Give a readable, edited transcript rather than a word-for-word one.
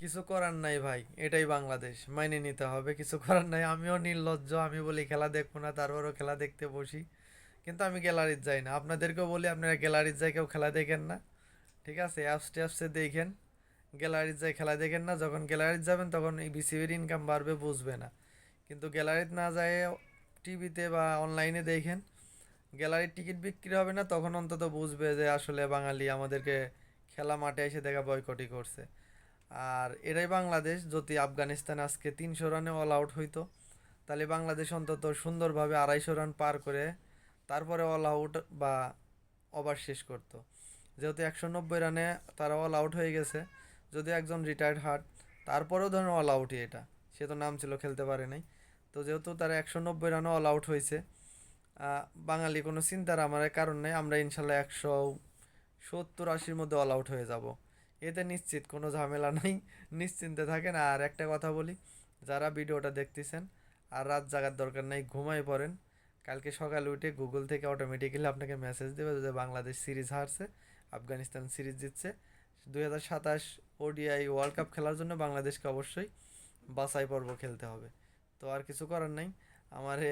কিছু করার নাই ভাই, এটাই বাংলাদেশ, মাইনে নিতে হবে, কিছু করার নাই। আমিও নির্লজ্জ, আমি বলি খেলা দেখবো না, তারপরও খেলা দেখতে বসি। কিন্তু আমি গ্যালারিতে যাই না, আপনাদেরকেও বলি আপনারা গ্যালারিতে যাই কেউ খেলা দেখেন না। ঠিক আছে, অ্যাপস ট্যাপসে দেখেন, গ্যালারিতে যাই খেলা দেখেন না। যখন গ্যালারিতে যাবেন তখন এই বিসিবির ইনকাম বাড়বে, বুঝবে না। কিন্তু গ্যালারিতে না যায় টিভিতে বা অনলাইনে দেখেন, গ্যালারির টিকিট বিক্রি হবে না, তখন অন্তত বুঝবে যে আসলে বাঙালি আমাদেরকে খেলা মাঠে এসে দেখা বয়কটই করছে। আর এরাই বাংলাদেশ। যদি আফগানিস্তান আজকে 300 রানে অল আউট হইতো, তাহলে বাংলাদেশ অন্তত সুন্দরভাবে 250 রান পার করে তারপরে অল আউট বা ওভার শেষ করতো। যেহেতু 190 রানে তারা অল আউট হয়ে গেছে, যদি একজন রিটায়ার্ড হার্ট, তারপরেও ধরেন অল আউটই এটা, সে তো নাম ছিল, খেলতে পারে নাই। তো যেহেতু তারা 190 রানে অল আউট হয়েছে, বাঙালি কোনো চিন্তার আমার কারণ নেই, আমরা ইনশাল্লাহ 170-80-র মধ্যে অল আউট হয়ে যাব। এতে নিশ্চিত, কোনো ঝামেলা নাই, নিশ্চিন্তে থাকেন। আর একটা কথা বলি, যারা ভিডিওটা দেখতেছেন, আর রাত জাগার দরকার নাই, ঘুমাই পড়েন। কালকে সকালে উঠে গুগল থেকে অটোমেটিক্যালি আপনাকে মেসেজ দেবে যে বাংলাদেশ সিরিজ হারছে, আফগানিস্তান সিরিজ জিতছে। 2027 ওডিআই ওয়ার্ল্ড কাপ খেলার জন্য বাংলাদেশকে অবশ্যই বাছাই পর্ব খেলতে হবে। তো আর কিছু করার নাই। আমারে